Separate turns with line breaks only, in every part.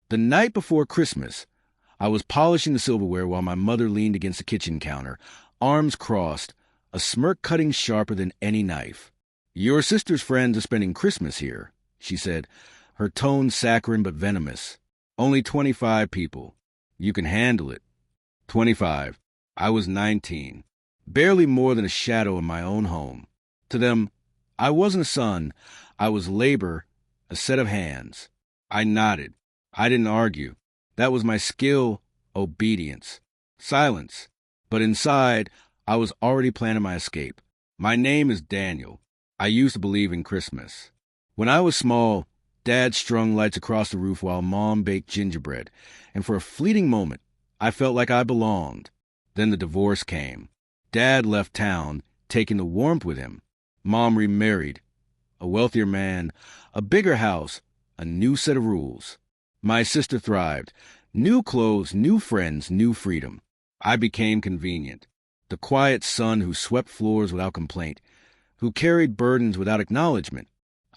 The night before Christmas, I was polishing the silverware while my mother leaned against the kitchen counter, arms crossed, a smirk cutting sharper than any knife. "Your sister's friends are spending Christmas here," she said, her tone saccharine but venomous. "Only 25 people. You can handle it." 25. I was 19. Barely more than a shadow in my own home. To them, I wasn't a son. I was labor, a set of hands. I nodded. I didn't argue. That was my skill, obedience, silence. But inside, I was already planning my escape. My name is Daniel. I used to believe in Christmas. When I was small, Dad strung lights across the roof while Mom baked gingerbread, and for a fleeting moment, I felt like I belonged. Then the divorce came. Dad left town, taking the warmth with him. Mom remarried. A wealthier man, a bigger house, a new set of rules. My sister thrived. New clothes, new friends, new freedom. I became convenient. The quiet son who swept floors without complaint, who carried burdens without acknowledgement.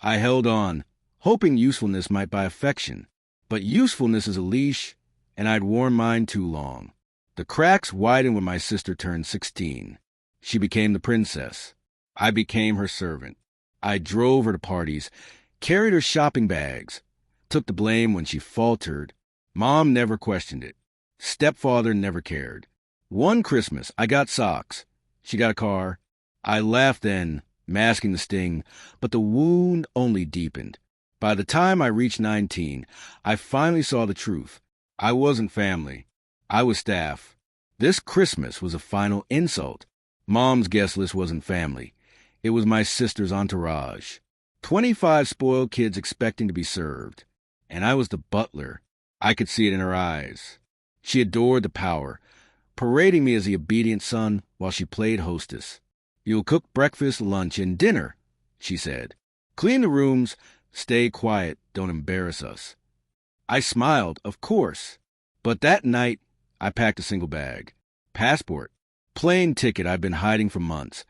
I held on, hoping usefulness might buy affection. But usefulness is a leash, and I'd worn mine too long. The cracks widened when my sister turned 16. She became the princess. I became her servant. I drove her to parties, carried her shopping bags, took the blame when she faltered. Mom never questioned it. Stepfather never cared. One Christmas, I got socks. She got a car. I laughed then, masking the sting, but the wound only deepened. By the time I reached 19, I finally saw the truth. I wasn't family. I was staff. This Christmas was a final insult. Mom's guest list wasn't family. It was my sister's entourage. 25 spoiled kids expecting to be served. And I was the butler. I could see it in her eyes. She adored the power, parading me as the obedient son while she played hostess. "You'll cook breakfast, lunch, and dinner," she said. "Clean the rooms, stay quiet, don't embarrass us." I smiled, of course. But that night, I packed a single bag. Passport, plane ticket I'd been hiding for months,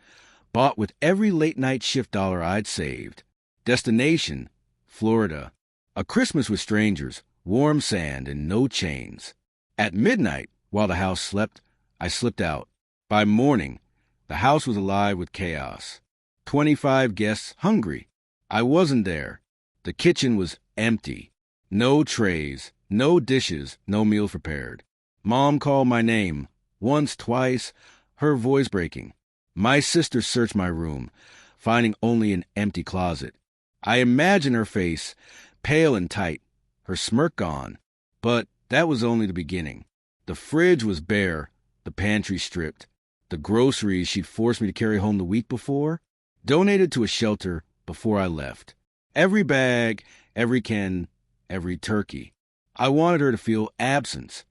bought with every late-night shift dollar I'd saved. Destination, Florida. A Christmas with strangers, warm sand, and no chains. At midnight, while the house slept, I slipped out. By morning, the house was alive with chaos. 25 guests hungry. I wasn't there. The kitchen was empty. No trays, no dishes, no meals prepared. Mom called my name, once, twice, her voice breaking. My sister searched my room, finding only an empty closet. I imagined her face, pale and tight, her smirk gone. But that was only the beginning. The fridge was bare, the pantry stripped. The groceries she'd forced me to carry home the week before, donated to a shelter before I left. Every bag, every can, every turkey. I wanted her to feel absence,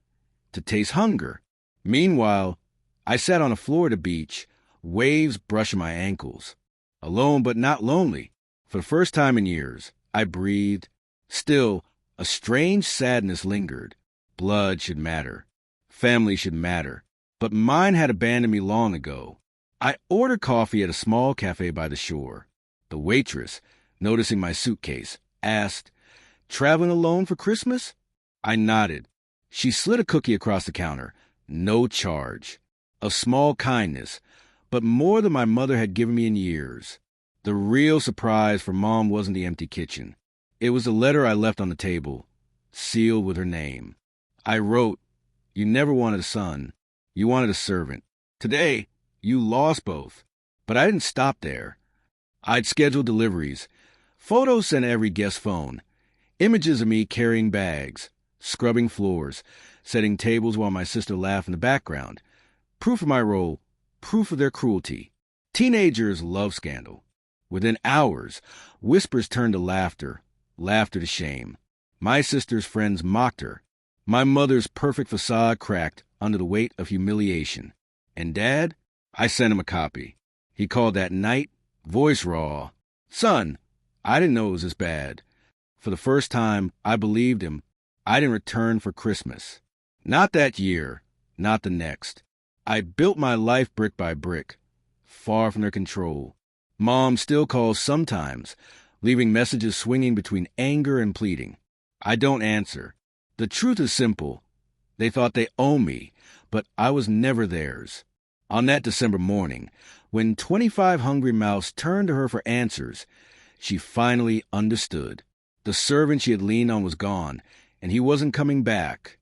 to taste hunger. Meanwhile, I sat on a Florida beach, waves brushing my ankles. Alone but not lonely. For the first time in years, I breathed. Still, a strange sadness lingered. Blood should matter. Family should matter. But mine had abandoned me long ago. I ordered coffee at a small cafe by the shore. The waitress, noticing my suitcase, asked, "Traveling alone for Christmas?" I nodded. She slid a cookie across the counter. No charge. A small kindness, but more than my mother had given me in years. The real surprise for Mom wasn't the empty kitchen. It was the letter I left on the table, sealed with her name. I wrote, "You never wanted a son. You wanted a servant. Today, you lost both." But I didn't stop there. I'd scheduled deliveries, photos sent to every guest phone, images of me carrying bags, scrubbing floors, setting tables while my sister laughed in the background. Proof of my role, proof of their cruelty. Teenagers love scandal. Within hours, whispers turned to laughter, laughter to shame. My sister's friends mocked her. My mother's perfect facade cracked under the weight of humiliation. And Dad? I sent him a copy. He called that night, voice raw. "Son, I didn't know it was this bad." For the first time, I believed him. I didn't return for Christmas. Not that year, not the next. I built my life brick by brick, far from their control. Mom still calls sometimes, leaving messages swinging between anger and pleading. I don't answer. The truth is simple. They thought they owned me, but I was never theirs. On that December morning, when 25 hungry mouths turned to her for answers, she finally understood. The servant she had leaned on was gone, and he wasn't coming back.